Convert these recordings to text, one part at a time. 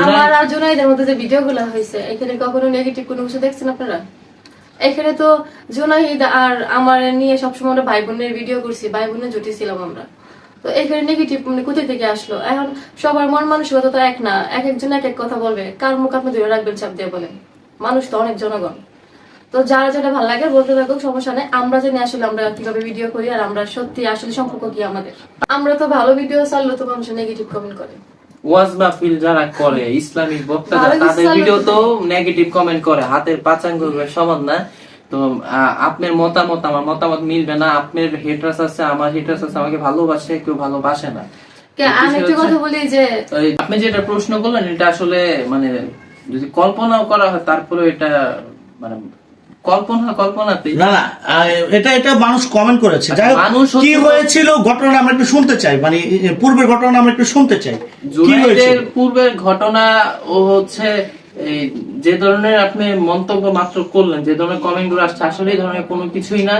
আমার আর জুনাইদের মধ্যে যে ভিডিওগুলো হয়েছে এখানে কখনো নেগেটিভ কোনো কিছু দেখছেন আপনারা? এখানে তো জুনাইদ আর আমার নিয়ে সবসময় আমরা ভাই বোনের ভিডিও করছি, ভাই বোনের জুটি ছিলাম আমরা। তো এখানে নেগেটিভ মানে কোথায় থেকে আসলো? এখন সবার মন মানসিকতা তো এক না, এক একজন এক এক কথা বলবে। কার মুখ আপনি ধরে রাখবেন চাপ দিয়ে বলেন? মানুষ তো অনেক জনগণ। তো যারা যেটা ভালো লাগে বলতে থাকুক, সমস্যা নেই। আমরা জানি আসলে আমরা কিভাবে ভিডিও করি আর আমরা সত্যি আসলে সম্পর্ক কি আমাদের। আমরা তো ভালো ভিডিও চাললে তো মানুষ নেগেটিভ কমেন্ট করে। ওয়াজ মাহফিল যারা করে ইসলামিক বক্তা তাদের ভিডিও তো নেগেটিভ কমেন্ট করে, হাতের পাঁচ আঙ্গুল সমান না। তো আপনার মতামত আমার মতামত মিলবে না, আপনার হেটার্স আছে আমার হেটার্স আছে, আমাকে ভালোবাসে কেউ ভালোবাসে না। আমি একটা কথা বলি যে আপনি যেটা প্রশ্ন করলেন এটা আসলে মানে যদি কল্পনাও করা হয় তারপরে এটা মানে কল্পনাতেই না না এটা মানুষ কমেন্ট করেছে। যাই হোক, মানুষ কি হয়েছিল ঘটনা আমরা একটু শুনতে চাই, মানে পূর্বের ঘটনা আমরা একটু শুনতে চাই। কি হয়েছিল পূর্বের ঘটনা? ও হচ্ছে এই যে ধরনের আপনি মন্তব্য মাত্র করলেন, যে ধরনের কমেন্ট গুলো আসছে, আসলে এই ধরনের কোনো কিছুই না।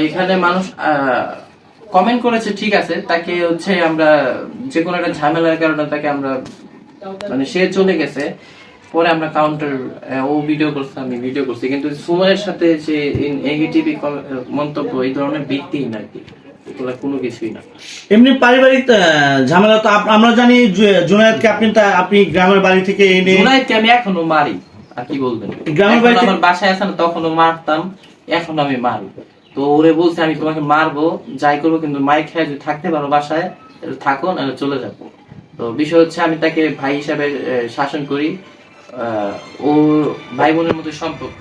এখানে মানুষ কমেন্ট করেছে ঠিক আছে, তাকে হচ্ছে আমরা যে কোনো একটা ঝামেলার কারণে তাকে আমরা মানে সে চলে গেছে, পরে আমরা কাউন্টার ও ভিডিও করছে আমি ভিডিও করছি, কিন্তু সুমাইয়ের সাথে যে নেগেটিভ মন্তব্য এই ধরনের ব্যক্তি না কি, এগুলো কোনো কিছুই না। এমনি পারিবারিক ঝামেলা তো আমরা জানি। জুনায়েদকে আপনি গ্রামের বাড়ি থেকে এনে, জুনায়েদকে আমি এখনো মারি, আর কি বলবেন, গ্রামের বাড়ি আমার বাসায় আছে না তখনও মারতাম, এখন আমি মারি। তো ওরে বলছে আমি তোমাকে মারবো যাই করবো, কিন্তু মাইক খেয়ে যদি থাকতে পারো বাসায় থাকো, নাহলে চলে যাবো। তো বিষয় হচ্ছে আমি তাকে ভাই হিসাবে শাসন করি, ও ভাই বোনের মতো সম্পর্ক।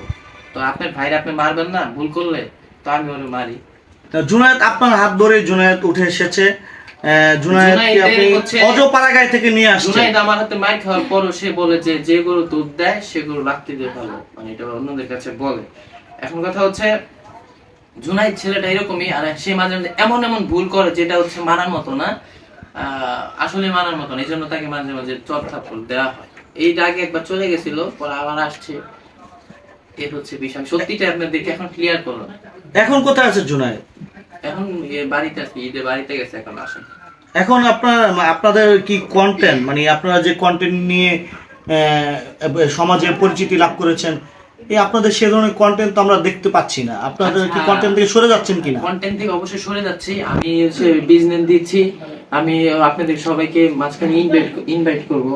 তো আপনার ভাইরা আপনি মারবেন না ভুল করলে, তো আমি ওরে মারি। জুনায়েদ আপনার হাত ধরে জুনায়েদ উঠে এসেছে। জুনায়েদকে আপনি অজপাড়াগাঁয় থেকে নিয়ে আসছেন। জুনায়েদ আমার হাতে মাইর খাওয়ার পরও সে বলে যে গরু দুধ দেয় সে গরু লাত্তি দিয়ে ভালো, মানে এটা অন্যদের কাছে বলে। এখন কথা হচ্ছে জুনায়েদ ছেলেটা এরকমই, আর সে মাঝে মাঝে এমন এমন ভুল করে যেটা হচ্ছে মানার মতো না, আসলে মানার মতো না। এই জন্য তাকে মাঝে মাঝে চট থাপ্পড় দেওয়া হয়। এইটা আগে একবার চলে গেছিল, পরে আবার আসছে, এর হচ্ছে বিষয়। সত্যিটা আপনাদেরকে এখন ক্লিয়ার করলাম। এখন কোথায় আছে জুনায়েদ? এখন বাড়িতে আছে, ঈদে বাড়িতে গেছে, এখন আসেন। এখন আপনাদের কি কন্টেন্ট, মানে আপনারা যে কন্টেন্ট নিয়ে সমাজে পরিচিতি লাভ করেছেন, এই আপনাদের সে ধরনের কন্টেন্ট তো আমরা দেখতে পাচ্ছি না। আপনাদের কি কন্টেন্ট থেকে সরে যাচ্ছেন কিনা? কন্টেন্ট থেকে অবশ্যই সরে যাচ্ছি। আমি হচ্ছে বিজনেস দিচ্ছি, আমি আপনাদের সবাইকে মাঝখানে ইনভাইট করবো।